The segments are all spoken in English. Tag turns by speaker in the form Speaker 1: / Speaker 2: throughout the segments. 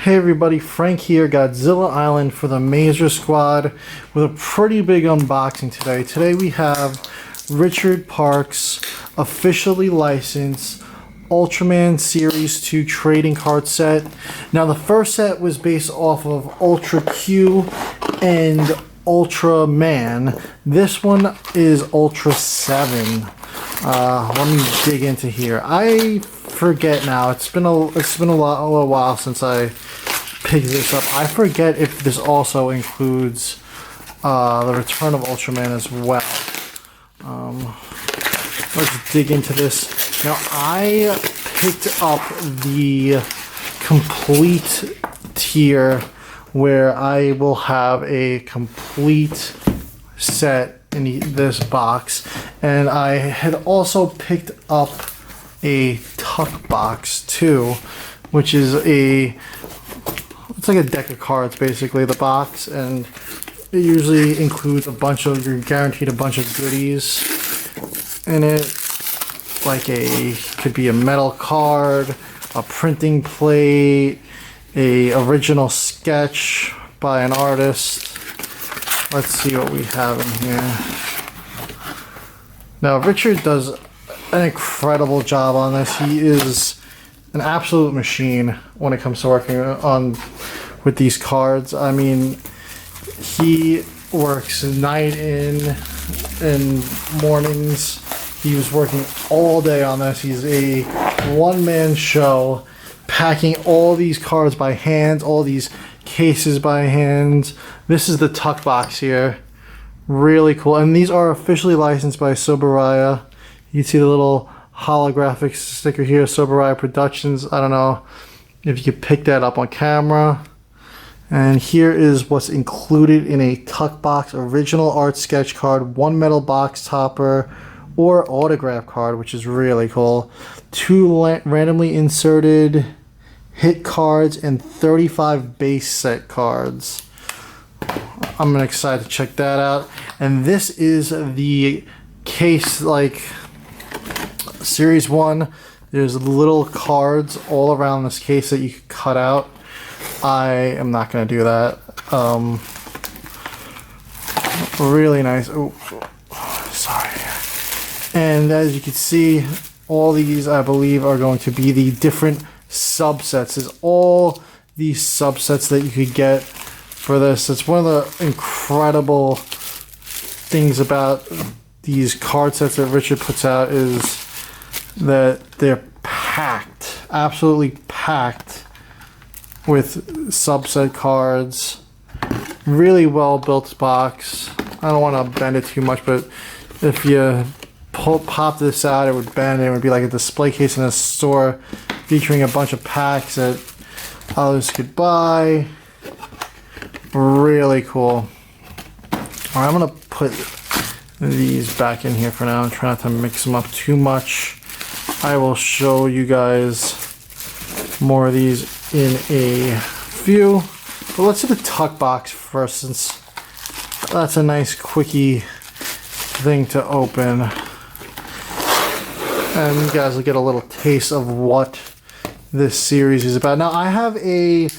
Speaker 1: Hey everybody, Frank here, Godzilla Island for the Mazer Squad with a pretty big unboxing today. Today we have RRParks officially licensed Ultraman Series 2 trading card set. Now the first set was based off of Ultra Q and Ultraman. This one is Ultraseven. Let me dig into here. I forget now. It's been a little while since I picked this up. I forget if this also includes the Return of Ultraman as well. Let's dig into this. Now I picked up the complete tier where I will have a complete set in this box, and I had also picked up a Tuckbox too, which is it's like a deck of cards basically, the box, and it usually includes a bunch of, you're guaranteed a bunch of goodies in it, like could be a metal card, a printing plate, a original sketch by an artist. Let's see what we have in here. Now Richard does an incredible job on this. He is an absolute machine when it comes to working with these cards. I mean, he works night in and mornings. He was working all day on this. He's a one-man show, packing all these cards by hand, all these cases by hand. This is the Tuckbox here. Really cool. And these are officially licensed by Soberaya. You can see the little holographic sticker here, Soberaya Productions. I don't know if you could pick that up on camera. And here is what's included in a Tuckbox: original art sketch card, one metal box topper, or autograph card, which is really cool. 2 randomly inserted hit cards and 35 base set cards. I'm excited to check that out. And this is the case, like Series 1. There's little cards all around this case that you can cut out. I am not going to do that. Really nice. Oh, sorry. And as you can see, all these, I believe, are going to be the different subsets. Is all these subsets that you could get for this. It's one of the incredible things about these card sets that Richard puts out, is that they're packed, absolutely packed with subset cards. Really well built box. I don't want to bend it too much, but if you pop this out, it would bend. It would be like a display case in a store featuring a bunch of packs that others could buy. Really cool. Alright, I'm gonna put these back in here for now and try not to mix them up too much. I will show you guys more of these in a few. But let's do the Tuckbox first, since that's a nice quickie thing to open. And you guys will get a little taste of what this series is about. Now I have a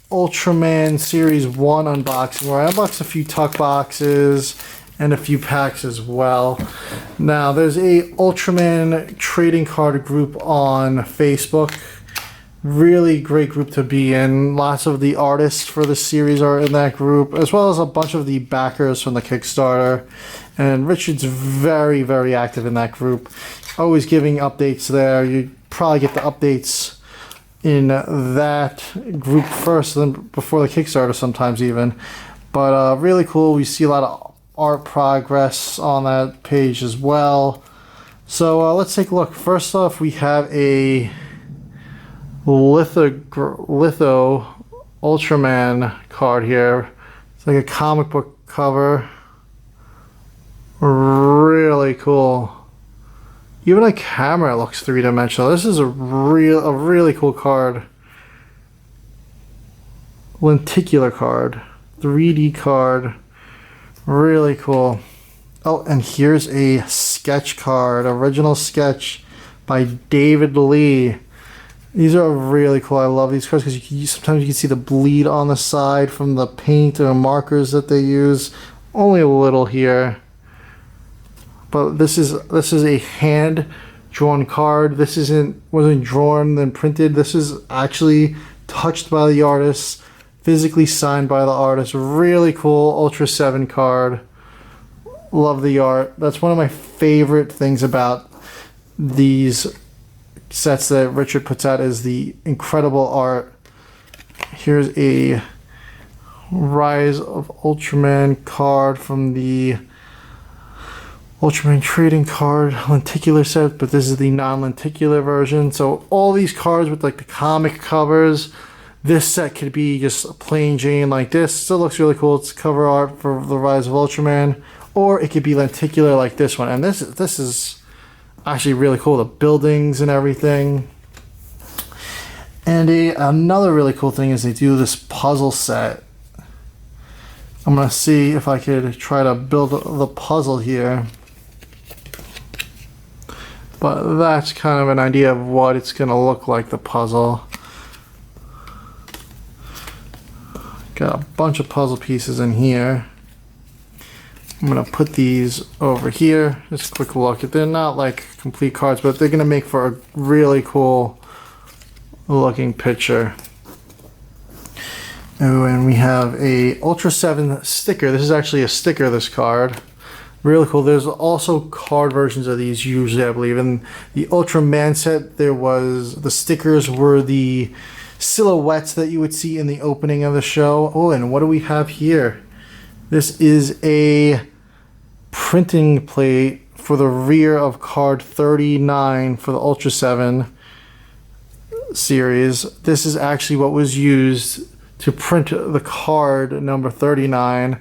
Speaker 1: Ultraman Series 1 unboxing where I unboxed a few Tuckboxes and a few packs as well. Now there's a Ultraman trading card group on Facebook. Really great group to be in. Lots of the artists for the series are in that group, as well as a bunch of the backers from the Kickstarter. And Richard's very, very active in that group. Always giving updates there. You probably get the updates in that group first, then before the Kickstarter sometimes even. But really cool. We see a lot of art progress on that page as well. So let's take a look. First off, we have a litho Ultraman card here. It's like a comic book cover. Really cool. Even on camera it looks three-dimensional. This is a really cool card. Lenticular card. 3D card. Really cool. Oh, and here's a sketch card. Original sketch by David Lee. These are really cool. I love these cards because sometimes you can see the bleed on the side from the paint or markers that they use. Only a little here, but this is a hand drawn card. This wasn't drawn then printed. This is actually touched by the artist, physically signed by the artist. Really cool Ultraseven card. Love the art. That's one of my favorite things about these sets that Richard puts out, is the incredible art. Here's a Rise of Ultraman card from the Ultraman trading card lenticular set, but this is the non-lenticular version. So all these cards with like the comic covers, this set could be just a plain Jane like this. Still looks really cool. It's cover art for the Rise of Ultraman, or it could be lenticular like this one. And this is actually really cool, the buildings and everything. And another really cool thing is they do this puzzle set. I'm gonna see if I could try to build the puzzle here, but that's kind of an idea of what it's gonna look like, the puzzle. Got a bunch of puzzle pieces in here. I'm gonna put these over here. Just a quick look. They're not like complete cards, but they're gonna make for a really cool looking picture. Oh, and we have a Ultraseven sticker. This is actually a sticker, this card. Really cool. There's also card versions of these usually, I believe. In the Ultraman set, the stickers were the silhouettes that you would see in the opening of the show. Oh, and what do we have here? This is a printing plate for the rear of card 39 for the Ultraseven series. This is actually what was used to print the card number 39,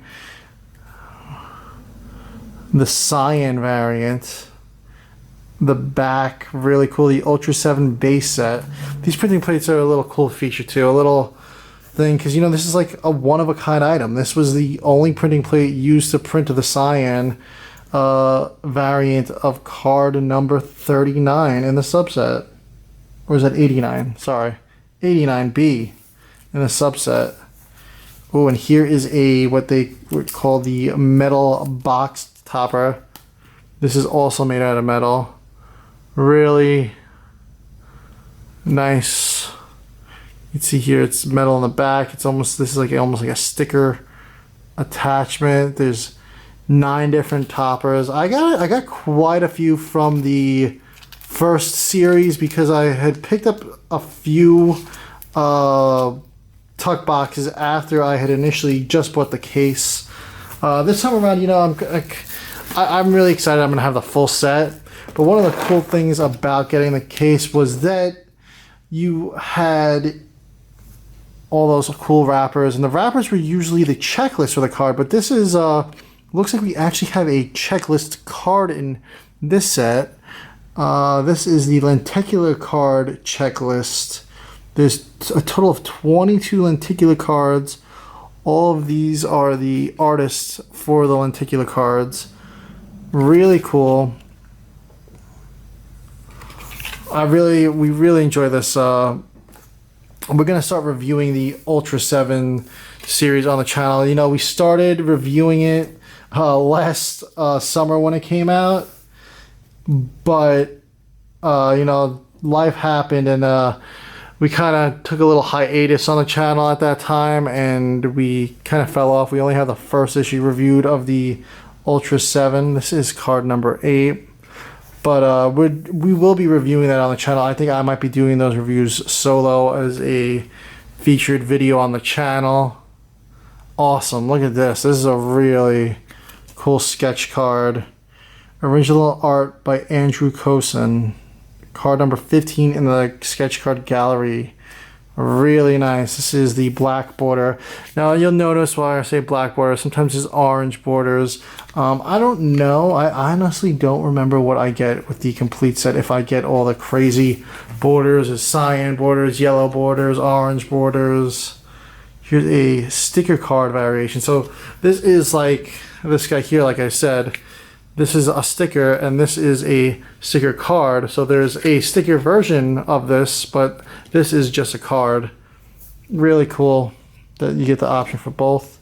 Speaker 1: the cyan variant. The back, really cool, the Ultraseven base set. These printing plates are a little cool feature too, a little thing, because you know this is like a one-of-a-kind item. This was the only printing plate used to print the cyan variant of card number 39 in the subset. Or is that 89? Sorry, 89B in the subset. Oh, and here is what they would call the metal box topper. This is also made out of metal. Really nice. You can see here it's metal in the back. This is like almost like a sticker attachment. There's 9 different toppers. I got quite a few from the first series because I had picked up a few tuck boxes after I had initially just bought the case. This time around, you know, I'm really excited. I'm gonna have the full set. But one of the cool things about getting the case was that you had all those cool wrappers, and the wrappers were usually the checklist for the card, but this is looks like we actually have a checklist card in this set. This is the lenticular card checklist. There's a total of 22 lenticular cards. All of these are the artists for the lenticular cards. Really cool. We really enjoy this. We're gonna start reviewing the Ultraseven series on the channel. You know, we started reviewing it last summer when it came out, but you know, life happened and we kind of took a little hiatus on the channel at that time, and we kind of fell off. We only have the first issue reviewed of the Ultraseven. This is card number 8. But we will be reviewing that on the channel. I think I might be doing those reviews solo as a featured video on the channel. Awesome. Look at this. This is a really cool sketch card. Original art by Andrew Cosin. Card number 15 in the sketch card gallery. Really nice. This is the black border. Now you'll notice why I say black border, sometimes it's orange borders. I don't know. I honestly don't remember what I get with the complete set. If I get all the crazy borders, as cyan borders, yellow borders, orange borders. Here's a sticker card variation. So this is like this guy here, like I said. This is a sticker, and this is a sticker card. So there's a sticker version of this, but this is just a card. Really cool that you get the option for both.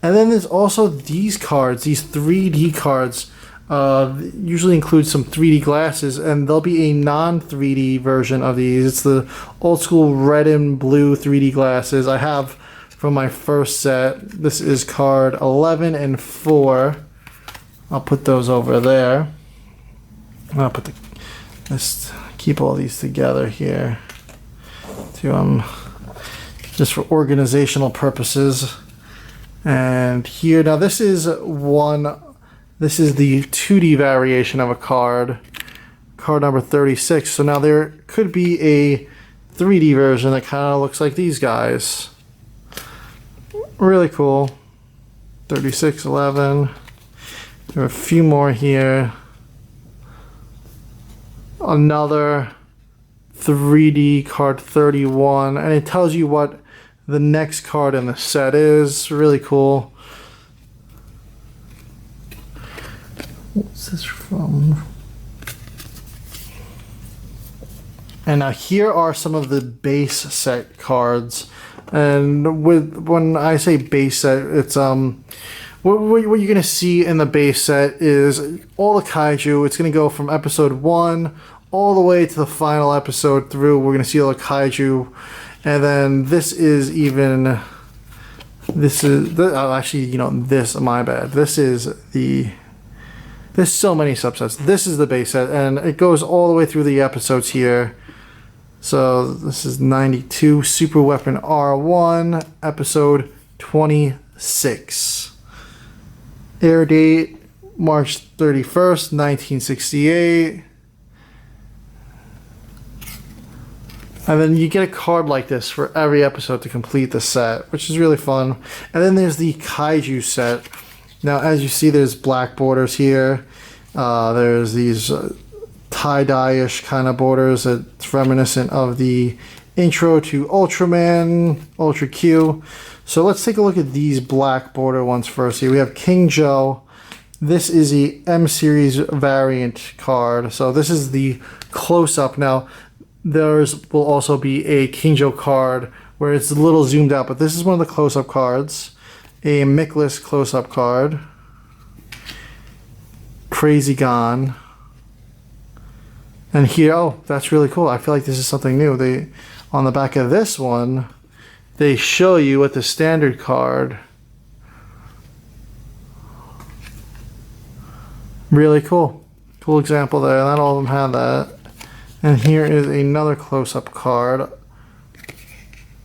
Speaker 1: And then there's also these cards, these 3D cards. Usually include some 3D glasses, and there'll be a non-3D version of these. It's the old school red and blue 3D glasses I have from my first set. This is card 11 and 4. I'll put those over there. I'll put let's keep all these together here to just for organizational purposes. And here, now this is the 2D variation of a card number 36. So now there could be a 3D version that kind of looks like these guys. Really cool. 36, 11. There are a few more here. Another 3D card 31, and it tells you what the next card in the set is. Really cool. What's this from? And now here are some of the base set cards. And when I say base set, it's what you're going to see in the base set is all the kaiju. It's going to go from episode 1 all the way to the final episode through. We're going to see all the kaiju. And then this is actually, my bad. There's so many subsets. This is the base set, and it goes all the way through the episodes here. So this is 92, Super Weapon R1, episode 26. Air date, March 31st, 1968. And then you get a card like this for every episode to complete the set, which is really fun. And then there's the Kaiju set. Now, as you see, there's black borders here. There's these tie-dye-ish kind of borders that's reminiscent of the intro to Ultraman, Ultra Q. So let's take a look at these black border ones first. Here we have King Joe. This is the M series variant card. So this is the close-up. Now, there's will also be a King Joe card where it's a little zoomed out, but this is one of the close-up cards. A Mickless close-up card. Crazy Gone. And here, oh, that's really cool. I feel like this is something new. On the back of this one, they show you what the standard card. Really cool. Cool example there. Not all of them have that. And here is another close-up card.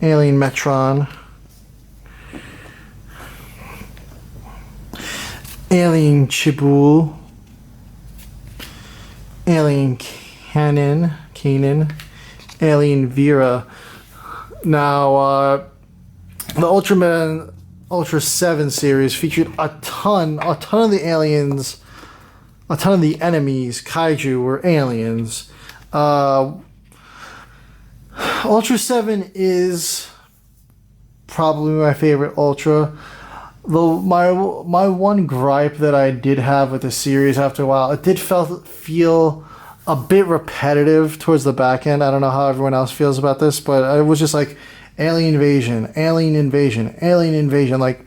Speaker 1: Alien Metron. Alien Chibul. Alien Kanan. Alien Vera. Now, the Ultraman Ultraseven series featured a ton of the aliens, a ton of the enemies, kaiju, were aliens. Ultraseven is probably my favorite Ultra. Though my one gripe that I did have with the series after a while, it did feel a bit repetitive towards the back end. I don't know how everyone else feels about this, but it was just like alien invasion, alien invasion, alien invasion. Like,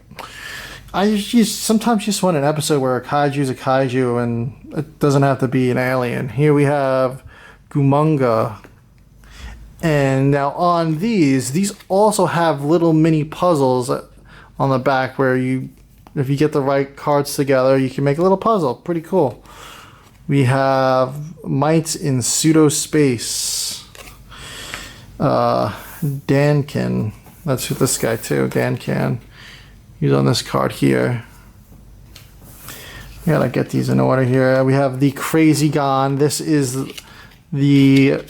Speaker 1: I sometimes just want an episode where a kaiju's a kaiju and it doesn't have to be an alien. Here we have Gumunga. And now on these also have little mini puzzles on the back where if you get the right cards together, you can make a little puzzle. Pretty cool. We have Mites in Pseudo Space. Dankin. That's who this guy too, Dankin. He's on this card here. We gotta get these in order here. We have the Crazy Gone. This is the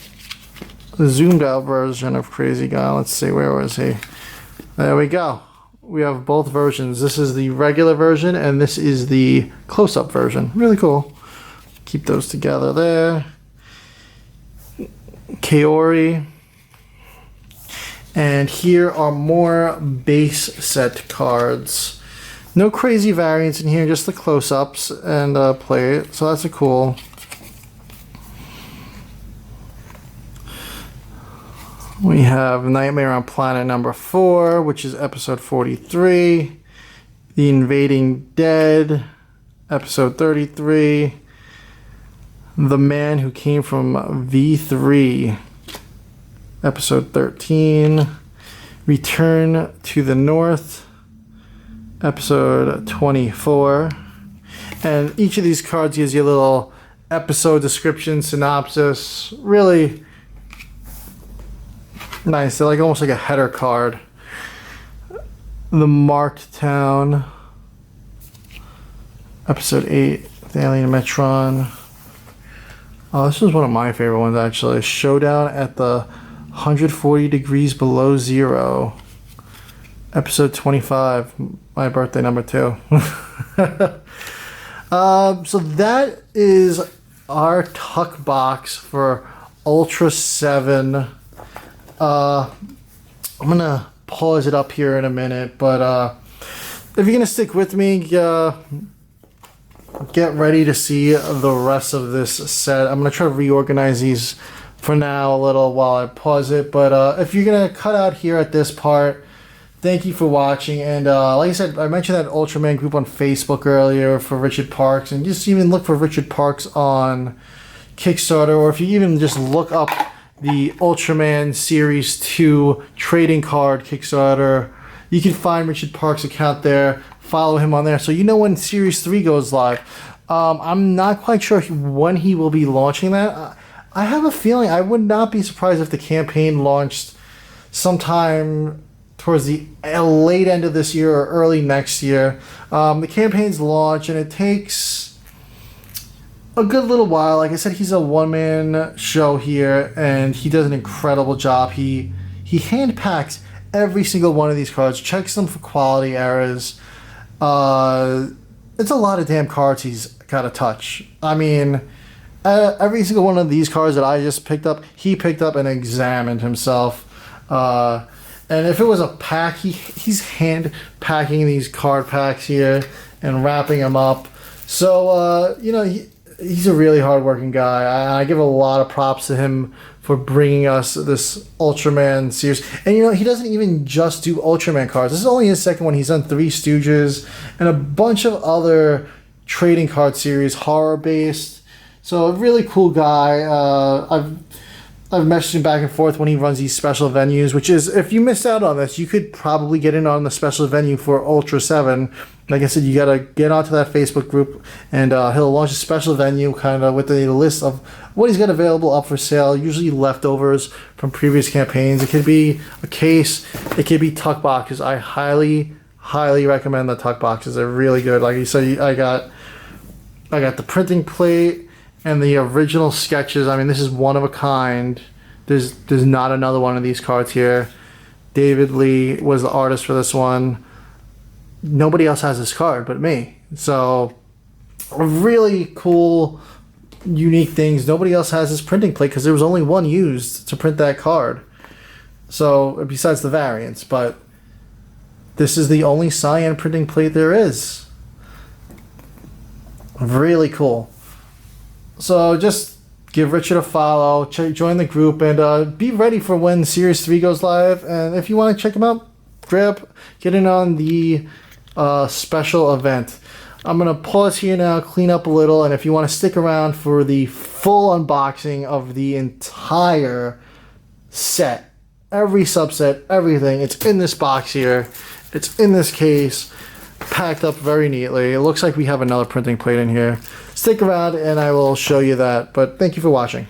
Speaker 1: zoomed out version of Crazy Gone. Let's see, where was he? There we go. We have both versions. This is the regular version and this is the close-up version. Really cool. Keep those together there. Kaori. And here are more base set cards. No crazy variants in here, just the close-ups and plate. So that's a cool. We have Nightmare on Planet number 4, which is episode 43. The Invading Dead, episode 33. The Man Who Came from V3, episode 13. Return to the North, episode 24. And each of these cards gives you a little episode description, synopsis. Really nice. They're like almost like a header card. The Marked Town, episode 8, the Alien Metron. Oh, this was one of my favorite ones actually. Showdown at the 140 degrees below zero, episode 25, my birthday number 2. So that is our tuck box for Ultraseven. I'm gonna pause it up here in a minute, but if you're gonna stick with me, get ready to see the rest of this set. I'm gonna try to reorganize these for now a little while I pause it, but if you're gonna cut out here at this part, thank you for watching. And like I said, I mentioned that Ultraman group on Facebook earlier for RRParks, and just even look for RRParks on Kickstarter, or if you even just look up the Ultraman Series 2 trading card Kickstarter, you can find RRParks' account there. Follow him on there so you know when Series 3 goes live. I'm not quite sure when he will be launching that. I have a feeling I would not be surprised if the campaign launched sometime towards the late end of this year or early next year. The campaign's launch, and it takes a good little while. Like I said, he's a one-man show here, and he does an incredible job. He hand packs every single one of these cards, checks them for quality errors. It's a lot of damn cards he's got to touch. I mean, every single one of these cards that I just picked up, he picked up and examined himself. And if it was a pack, he's hand packing these card packs here and wrapping them up. So, you know, he's a really hardworking guy. I give a lot of props to him for bringing us this Ultraman series. And, you know, he doesn't even just do Ultraman cards. This is only his second one. He's done Three Stooges and a bunch of other trading card series, horror-based. So, a really cool guy. I've messaged him back and forth when he runs these special venues, which is, if you missed out on this, you could probably get in on the special venue for Ultraseven. Like I said, you got to get onto that Facebook group, and he'll launch a special venue kind of with a list of what he's got available up for sale, usually leftovers from previous campaigns. It could be a case, it could be tuck boxes. I highly recommend the tuck boxes. They're really good. Like you said, I got the printing plate and the original sketches. I mean, this is one of a kind. There's not another one of these cards here. David Lee was the artist for this one. Nobody else has this card but me. So, really cool, unique things. Nobody else has this printing plate because there was only one used to print that card. So, besides the variants, but this is the only cyan printing plate there is. Really cool. So just give Richard a follow, join the group, and be ready for when Series 3 goes live. And if you want to check him out, get in on the special event. I'm going to pause here now, clean up a little, and if you want to stick around for the full unboxing of the entire set, every subset, everything, it's in this box here. It's in this case, packed up very neatly. It looks like we have another printing plate in here. Stick around and I will show you that, but thank you for watching.